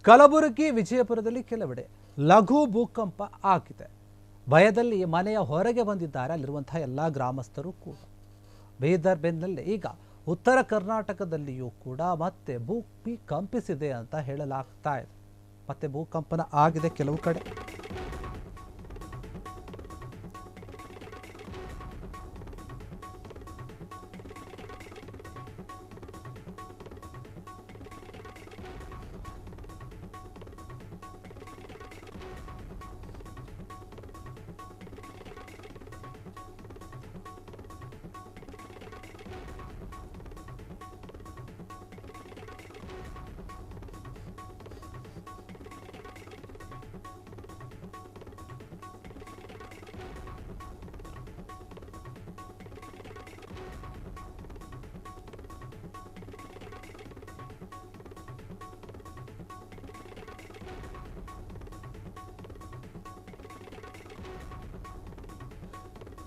ಕಲಬುರಗಿ ವಿಜಯಪುರದಲ್ಲಿ ಕೆಲವೆಡೆ ಲಘು ಭೂಕಂಪ ಆಗಿದೆ. ಭಯದಲ್ಲಿ ಮನೆಯ ಹೊರಗೆ ಬಂದಿದ್ದಾರೆ ಅಲ್ಲಿರುವಂತಹ ಎಲ್ಲ ಗ್ರಾಮಸ್ಥರು ಕೂಡ. ಬೀದರ್ ಬೆನ್ನಲ್ಲೇ ಈಗ ಉತ್ತರ ಕರ್ನಾಟಕದಲ್ಲಿಯೂ ಕೂಡ ಮತ್ತೆ ಭೂಮಿ ಕಂಪಿಸಿದೆ ಅಂತ ಹೇಳಲಾಗ್ತಾ ಇದೆ. ಮತ್ತೆ ಭೂಕಂಪನ ಆಗಿದೆ ಕೆಲವು ಕಡೆ.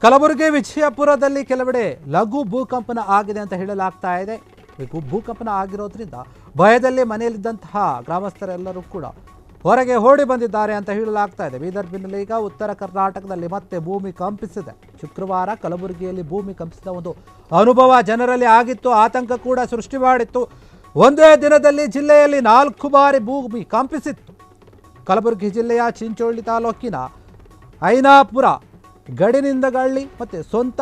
ಕಲಬುರಗಿ ವಿಜಯಪುರದಲ್ಲಿ ಕೆಲವೆಡೆ ಲಘು ಭೂಕಂಪನ ಆಗಿದೆ ಅಂತ ಹೇಳಲಾಗ್ತಾ ಇದೆ. ಭೂಕಂಪನ ಆಗಿರೋದ್ರಿಂದ ಭಯದಲ್ಲಿ ಮನೆಯಲ್ಲಿದ್ದಂತಹ ಗ್ರಾಮಸ್ಥರೆಲ್ಲರೂ ಕೂಡ ಹೊರಗೆ ಓಡಿ ಬಂದಿದ್ದಾರೆ ಅಂತ ಹೇಳಲಾಗ್ತಾ ಇದೆ. ಬೀದರ್ ಬೆನ್ನಲ್ಲೇ ಈಗ ಉತ್ತರ ಕರ್ನಾಟಕದಲ್ಲಿ ಮತ್ತೆ ಭೂಮಿ ಕಂಪಿಸಿದೆ. ಶುಕ್ರವಾರ ಕಲಬುರಗಿಯಲ್ಲಿ ಭೂಮಿ ಕಂಪಿಸಿದ ಒಂದು ಅನುಭವ ಜನರಲ್ಲಿ ಆಗಿತ್ತು, ಆತಂಕ ಕೂಡ ಸೃಷ್ಟಿ ಮಾಡಿತ್ತು. ಒಂದೇ ದಿನದಲ್ಲಿ ಜಿಲ್ಲೆಯಲ್ಲಿ 4 ಬಾರಿ ಭೂಮಿ ಕಂಪಿಸಿತ್ತು. ಕಲಬುರಗಿ ಜಿಲ್ಲೆಯ ಚಿಂಚೋಳಿ ತಾಲೂಕಿನ ಐನಾಪುರ, ಗಡಿನಿಂದಗಳ್ಳಿ ಮತ್ತು ಸ್ವಂತ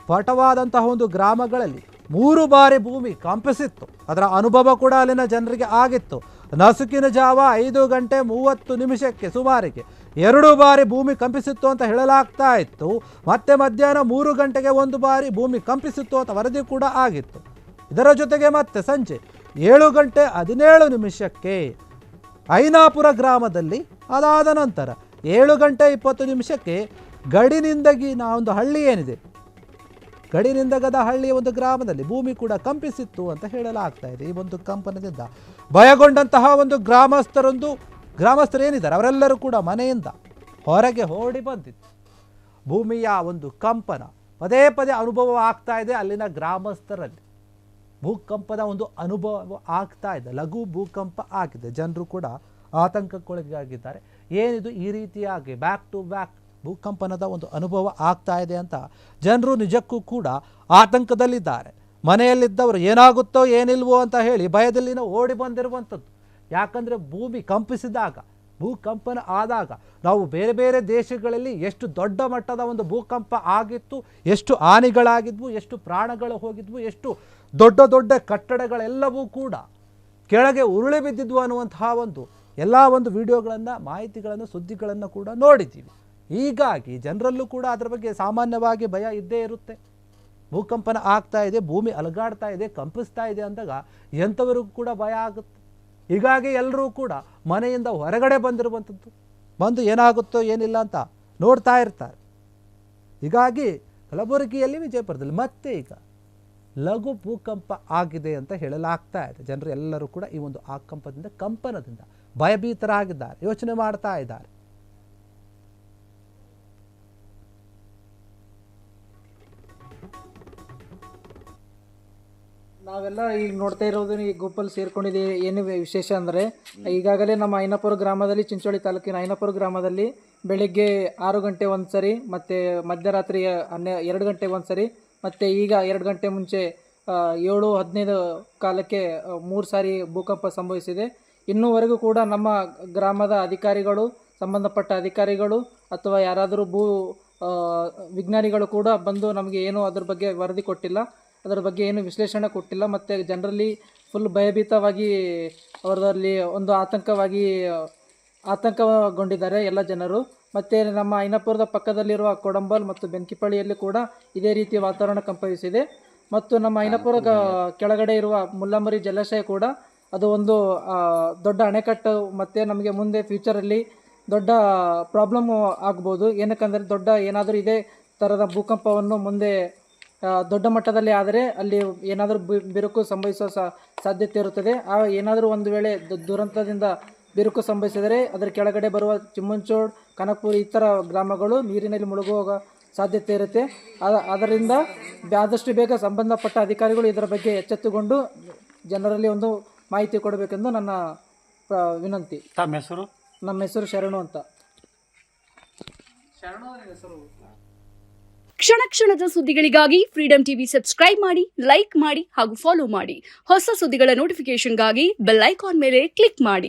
ಪಟವಾದಂತಹ ಒಂದು ಗ್ರಾಮಗಳಲ್ಲಿ 3 ಬಾರಿ ಭೂಮಿ ಕಂಪಿಸಿತ್ತು. ಅದರ ಅನುಭವ ಕೂಡ ಅಲ್ಲಿನ ಜನರಿಗೆ ಆಗಿತ್ತು. ನಸುಕಿನ ಜಾವ 5:30 ಸುಮಾರಿಗೆ 2 ಬಾರಿ ಭೂಮಿ ಕಂಪಿಸಿತ್ತು ಅಂತ ಹೇಳಲಾಗ್ತಾ ಇತ್ತು. ಮತ್ತೆ ಮಧ್ಯಾಹ್ನ 3 ಗಂಟೆಗೆ 1 ಬಾರಿ ಭೂಮಿ ಕಂಪಿಸಿತ್ತು ಅಂತ ವರದಿ ಕೂಡ ಆಗಿತ್ತು. ಇದರ ಜೊತೆಗೆ ಮತ್ತೆ ಸಂಜೆ 7:17 ಐನಾಪುರ ಗ್ರಾಮದಲ್ಲಿ, ಅದಾದ ನಂತರ 7:20 ಗಡಿನಿಂದಗಿನ ಒಂದು ಹಳ್ಳಿ ಏನಿದೆ, ಗಡಿನಿಂದಗದ ಹಳ್ಳಿಯ ಒಂದು ಗ್ರಾಮದಲ್ಲಿ ಭೂಮಿ ಕೂಡ ಕಂಪಿಸಿತ್ತು ಅಂತ ಹೇಳಲಾಗ್ತಾ ಇದೆ. ಈ ಒಂದು ಕಂಪನದಿಂದ ಭಯಗೊಂಡಂತಹ ಒಂದು ಗ್ರಾಮಸ್ಥರು ಏನಿದ್ದಾರೆ ಅವರೆಲ್ಲರೂ ಕೂಡ ಮನೆಯಿಂದ ಹೊರಗೆ ಓಡಿ ಬಂದಿತ್ತು. ಭೂಮಿಯ ಒಂದು ಕಂಪನ ಪದೇ ಪದೇ ಅನುಭವ ಆಗ್ತಾ ಇದೆ ಅಲ್ಲಿನ ಗ್ರಾಮಸ್ಥರಲ್ಲಿ. ಭೂಕಂಪದ ಒಂದು ಅನುಭವ ಆಗ್ತಾ ಇದೆ, ಲಘು ಭೂಕಂಪ ಆಗಿದೆ. ಜನರು ಕೂಡ ಆತಂಕಕ್ಕೊಳಗಾಗಿದ್ದಾರೆ. ಏನಿದು ಈ ರೀತಿಯಾಗಿ ಬ್ಯಾಕ್ ಟು ಬ್ಯಾಕ್ ಭೂಕಂಪನದ ಒಂದು ಅನುಭವ ಆಗ್ತಾ ಇದೆ ಅಂತ ಜನರು ನಿಜಕ್ಕೂ ಕೂಡ ಆತಂಕದಲ್ಲಿದ್ದಾರೆ. ಮನೆಯಲ್ಲಿದ್ದವರು ಏನಾಗುತ್ತೋ ಏನಿಲ್ವೋ ಅಂತ ಹೇಳಿ ಭಯದಲ್ಲಿನ ಓಡಿ ಬಂದಿರುವಂಥದ್ದು. ಯಾಕಂದರೆ ಭೂಮಿ ಕಂಪಿಸಿದಾಗ, ಭೂಕಂಪನ ಆದಾಗ ನಾವು ಬೇರೆ ಬೇರೆ ದೇಶಗಳಲ್ಲಿ ಎಷ್ಟು ದೊಡ್ಡ ಮಟ್ಟದ ಒಂದು ಭೂಕಂಪ ಆಗಿತ್ತು, ಎಷ್ಟು ಹಾನಿಗಳಾಗಿದ್ವು, ಎಷ್ಟು ಪ್ರಾಣಗಳು ಹೋಗಿದ್ವು, ಎಷ್ಟು ದೊಡ್ಡ ದೊಡ್ಡ ಕಟ್ಟಡಗಳೆಲ್ಲವೂ ಕೂಡ ಕೆಳಗೆ ಉರುಳಿ ಬಿದ್ದಿದ್ವು ಅನ್ನುವಂತಹ ಎಲ್ಲ ಒಂದು ವಿಡಿಯೋಗಳನ್ನು, ಮಾಹಿತಿಗಳನ್ನು, ಸುದ್ದಿಗಳನ್ನು ಕೂಡ ನೋಡಿದ್ದೀವಿ. ಹೀಗಾಗಿ ಜನರಲ್ಲೂ ಕೂಡ ಅದರ ಬಗ್ಗೆ ಸಾಮಾನ್ಯವಾಗಿ ಭಯ ಇದ್ದೇ ಇರುತ್ತೆ. ಭೂಕಂಪನ ಆಗ್ತಾ ಇದೆ, ಭೂಮಿ ಅಲಗಾಡ್ತಾ ಇದೆ, ಕಂಪಿಸ್ತಾ ಇದೆ ಅಂದಾಗ ಎಂಥವರಿಗೂ ಕೂಡ ಭಯ ಆಗುತ್ತೆ. ಹೀಗಾಗಿ ಎಲ್ಲರೂ ಕೂಡ ಮನೆಯಿಂದ ಹೊರಗಡೆ ಬಂದಿರುವಂಥದ್ದು, ಬಂದು ಏನಾಗುತ್ತೋ ಏನಿಲ್ಲ ಅಂತ ನೋಡ್ತಾ ಇರ್ತಾರೆ. ಹೀಗಾಗಿ ಕಲಬುರಗಿಯಲ್ಲಿ, ವಿಜಯಪುರದಲ್ಲಿ ಮತ್ತೆ ಈಗ ಲಘು ಭೂಕಂಪ ಆಗಿದೆ ಅಂತ ಹೇಳಲಾಗ್ತಾ ಇದೆ. ಜನರು ಎಲ್ಲರೂ ಕೂಡ ಈ ಒಂದು ಕಂಪನದಿಂದ ಭಯಭೀತರಾಗಿದ್ದಾರೆ, ಯೋಚನೆ ಮಾಡ್ತಾ ಇದ್ದಾರೆ. ನಾವೆಲ್ಲ ಈಗ ನೋಡ್ತಾ ಇರೋದು ಈ ಗುಂಪಲ್ಲಿ ಸೇರ್ಕೊಂಡಿದ್ದೀವಿ. ಏನು ವಿಶೇಷ ಅಂದರೆ, ಈಗಾಗಲೇ ನಮ್ಮ ಐನಾಪುರ ಗ್ರಾಮದಲ್ಲಿ, ಚಿಂಚೋಳಿ ತಾಲೂಕಿನ ಐನಾಪುರ ಗ್ರಾಮದಲ್ಲಿ ಬೆಳಿಗ್ಗೆ 6 ಗಂಟೆ ಒಂದು ಸರಿ, ಮತ್ತು ಮಧ್ಯರಾತ್ರಿ 2 ಗಂಟೆಗೆ ಒಂದು ಸರಿ, ಮತ್ತು ಈಗ 2 ಗಂಟೆ ಮುಂಚೆ 7:15 ಕಾಲಕ್ಕೆ 3 ಸಾರಿ ಭೂಕಂಪ ಸಂಭವಿಸಿದೆ. ಇನ್ನೂವರೆಗೂ ಕೂಡ ನಮ್ಮ ಗ್ರಾಮದ ಅಧಿಕಾರಿಗಳು, ಸಂಬಂಧಪಟ್ಟ ಅಧಿಕಾರಿಗಳು ಅಥವಾ ಯಾರಾದರೂ ವಿಜ್ಞಾನಿಗಳು ಕೂಡ ಬಂದು ನಮಗೆ ಏನೂ ಅದ್ರ ಬಗ್ಗೆ ವರದಿ ಕೊಟ್ಟಿಲ್ಲ, ಅದರ ಬಗ್ಗೆ ಏನು ವಿಶ್ಲೇಷಣೆ ಕೊಟ್ಟಿಲ್ಲ. ಮತ್ತು ಜನರಲ್ಲಿ ಫುಲ್ ಭಯಭೀತವಾಗಿ, ಅವರಲ್ಲಿ ಒಂದು ಆತಂಕಗೊಂಡಿದ್ದಾರೆ ಎಲ್ಲ ಜನರು. ಮತ್ತು ನಮ್ಮ ಐನಾಪುರದ ಪಕ್ಕದಲ್ಲಿರುವ ಕೊಡಂಬಲ್ ಮತ್ತು ಬೆಂಕಿಪಳ್ಳಿಯಲ್ಲಿ ಕೂಡ ಇದೇ ರೀತಿಯ ವಾತಾವರಣ ಕಂಪಿಸಿದೆ. ಮತ್ತು ನಮ್ಮ ಐನಾಪುರ ಕೆಳಗಡೆ ಇರುವ ಮುಲ್ಲಮರಿ ಜಲಾಶಯ ಕೂಡ ಅದು ಒಂದು ದೊಡ್ಡ ಅಣೆಕಟ್ಟು. ಮತ್ತು ನಮಗೆ ಮುಂದೆ ಫ್ಯೂಚರಲ್ಲಿ ದೊಡ್ಡ ಪ್ರಾಬ್ಲಮ್ ಆಗ್ಬೋದು. ಏನಕ್ಕಂದರೆ ಏನಾದರೂ ಇದೇ ಥರದ ಭೂಕಂಪವನ್ನು ಮುಂದೆ ದೊಡ್ಡ ಮಟ್ಟದಲ್ಲಿ ಆದರೆ ಅಲ್ಲಿ ಏನಾದರೂ ಬಿರುಕು ಸಂಭವಿಸುವ ಸಾಧ್ಯತೆ ಇರುತ್ತದೆ. ಏನಾದರೂ ಒಂದು ವೇಳೆ ದುರಂತದಿಂದ ಬಿರುಕು ಸಂಭವಿಸಿದರೆ ಅದರ ಕೆಳಗಡೆ ಬರುವ ಚಿಮ್ಮಂಚೋಡ್, ಕನಕಪುರ ಈ ಥರ ಗ್ರಾಮಗಳು ನೀರಿನಲ್ಲಿ ಮುಳುಗುವ ಸಾಧ್ಯತೆ ಇರುತ್ತೆ. ಅದರಿಂದ ಆದಷ್ಟು ಬೇಗ ಸಂಬಂಧಪಟ್ಟ ಅಧಿಕಾರಿಗಳು ಇದರ ಬಗ್ಗೆ ಎಚ್ಚೆತ್ತುಕೊಂಡು ಜನರಲ್ಲಿ ಒಂದು ಮಾಹಿತಿ ಕೊಡಬೇಕೆಂದು ನನ್ನ ವಿನಂತಿ. ತಮ್ಮ ಹೆಸರು? ನಮ್ಮ ಹೆಸರು ಶರಣು ಅಂತ. ಕ್ಷಣ ಕ್ಷಣದ ಸುದ್ದಿಗಳಿಗಾಗಿ ಫ್ರೀಡಂ ಟಿವಿ ಸಬ್ಸ್ಕ್ರೈಬ್ ಮಾಡಿ, ಲೈಕ್ ಮಾಡಿ ಹಾಗೂ ಫಾಲೋ ಮಾಡಿ. ಹೊಸ ಸುದ್ದಿಗಳ ನೋಟಿಫಿಕೇಶನ್ಗಾಗಿ ಬೆಲ್ ಐಕಾನ್ ಮೇಲೆ ಕ್ಲಿಕ್ ಮಾಡಿ.